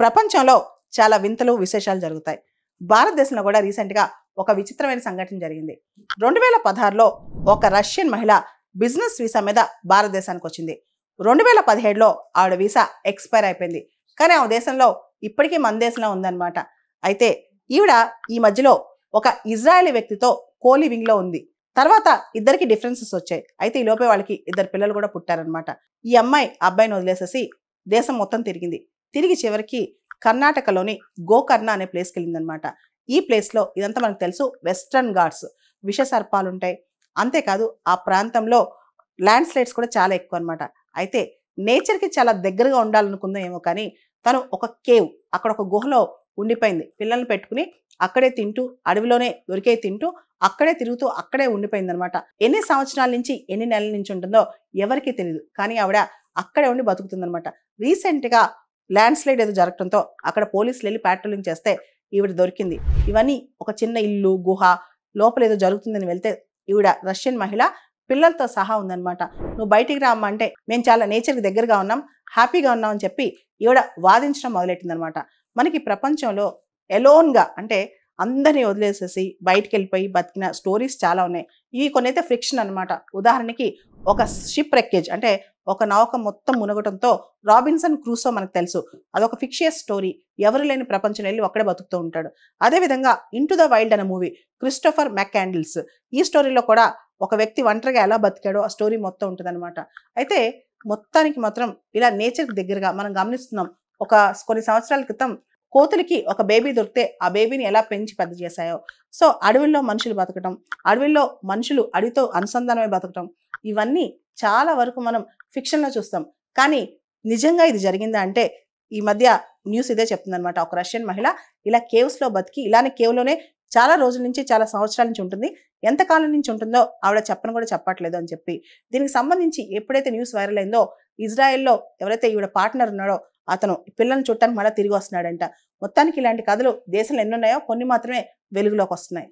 ప్రపంచంలో చాలా వింతలు విశేషాలు జరుగుతాయి. భారతదేశంలో కూడా రీసెంట్గా ఒక విచిత్రమైన సంఘటన జరిగింది. 2016లో ఒక రష్యన్ మహిళ బిజినెస్ వీసా మీద భారతదేశానికి వచ్చింది. 2017లో ఆవిడ వీసా ఎక్స్పైర్ అయిపోయింది. కానీ ఆ దేశంలో ఇప్పటికీ మన దేశంలో ఉందన్నమాట. అయితే ఈవిడ ఈ మధ్యలో ఒక ఇజ్రాయెలీ వ్యక్తితో కోలివింగ్లో ఉంది. తర్వాత ఇద్దరికి డిఫరెన్సెస్ వచ్చాయి. అయితే ఈ లోపే వాళ్ళకి ఇద్దరు పిల్లలు కూడా పుట్టారనమాట. ఈ అమ్మాయి అబ్బాయిని వదిలేసేసి దేశం మొత్తం తిరిగింది. తిరిగి చివరికి కర్ణాటకలోని గోకర్ణ అనే ప్లేస్కి వెళ్ళిందనమాట. ఈ ప్లేస్లో ఇదంతా మనకు తెలుసు, వెస్ట్రన్ ఘాట్స్, విష సర్పాలు ఉంటాయి. అంతేకాదు ఆ ప్రాంతంలో ల్యాండ్ స్లైడ్స్ కూడా చాలా ఎక్కువ అనమాట. అయితే నేచర్కి చాలా దగ్గరగా ఉండాలనుకుందాం ఏమో, కానీ తను ఒక కేవ్, అక్కడ ఒక గుహలో ఉండిపోయింది. పిల్లల్ని పెట్టుకుని అక్కడే తింటూ, అడవిలోనే దొరికే తింటూ, అక్కడే తిరుగుతూ అక్కడే ఉండిపోయింది అనమాట. ఎన్ని సంవత్సరాల నుంచి ఎన్ని నెలల నుంచి ఉంటుందో ఎవరికి తెలియదు, కానీ ఆవిడ అక్కడే ఉండి బతుకుతుందనమాట. రీసెంట్గా ల్యాండ్ స్లైడ్ ఏదో జరగడంతో అక్కడ పోలీసులు వెళ్ళి ప్యాట్రోలింగ్ చేస్తే ఈవిడ దొరికింది. ఇవన్నీ ఒక చిన్న ఇల్లు, గుహ లోపల ఏదో జరుగుతుందని వెళ్తే ఈవిడ రష్యన్ మహిళ పిల్లలతో సహా ఉందన్నమాట. నువ్వు బయటికి రామ్మా అంటే మేము చాలా నేచర్కి దగ్గరగా ఉన్నాం, హ్యాపీగా ఉన్నాం అని చెప్పి ఈవిడ వాదించడం మొదలెట్టిందనమాట. మనకి ప్రపంచంలో ఎలోన్గా అంటే అందరినీ వదిలేసేసి బయటికి వెళ్ళిపోయి బతికిన స్టోరీస్ చాలా ఉన్నాయి. ఇవి కొన్ని అయితే ఫ్రిక్షన్ అనమాట. ఉదాహరణకి ఒక షిప్ రెక్కేజ్ అంటే ఒక నౌక మొత్తం మునగటంతో రాబిన్సన్ క్రూసో మనకు తెలుసు, అదొక ఫిక్షియస్ స్టోరీ. ఎవరు లేని ప్రపంచం వెళ్ళి ఒక్కడే బతుకుతూ ఉంటాడు. అదేవిధంగా ఇంటూ ద వైల్డ్ అనే మూవీ, క్రిస్టోఫర్ మెక్కాండిల్స్, ఈ స్టోరీలో కూడా ఒక వ్యక్తి ఒంటరిగా ఎలా బతికాడో ఆ స్టోరీ మొత్తం ఉంటుందన్నమాట. అయితే మొత్తానికి మాత్రం ఇలా నేచర్కి దగ్గరగా మనం గమనిస్తున్నాం. కొన్ని సంవత్సరాల క్రితం కోతులకి ఒక బేబీ దొరికితే ఆ బేబీని ఎలా పెంచి పెద్ద చేశాయో, సో అడవుల్లో మనుషులు బతకటం, అడవుల్లో మనుషులు అడవితో అనుసంధానమై బతకటం, ఇవన్నీ చాలా వరకు మనం ఫిక్షన్లో చూస్తాం. కానీ నిజంగా ఇది జరిగిందా అంటే ఈ మధ్య న్యూస్ ఇదే చెప్తుందనమాట. ఒక రష్యన్ మహిళ ఇలా కేవ్స్లో బతికి ఇలానే కేవ్లోనే చాలా రోజుల నుంచి, చాలా సంవత్సరాల నుంచి ఉంటుంది. ఎంతకాలం నుంచి ఉంటుందో ఆవిడ చెప్పను కూడా చెప్పట్లేదు అని చెప్పి, దీనికి సంబంధించి ఎప్పుడైతే న్యూస్ వైరల్ అయిందో ఇజ్రాయెల్లో ఎవరైతే ఈవిడ పార్ట్నర్ ఉన్నాడో అతను పిల్లల్ని చుట్టానికి మళ్ళీ తిరిగి వస్తున్నాడంట. మొత్తానికి ఇలాంటి కథలు దేశంలో ఎన్నున్నాయో కొన్ని మాత్రమే వెలుగులోకి వస్తున్నాయి.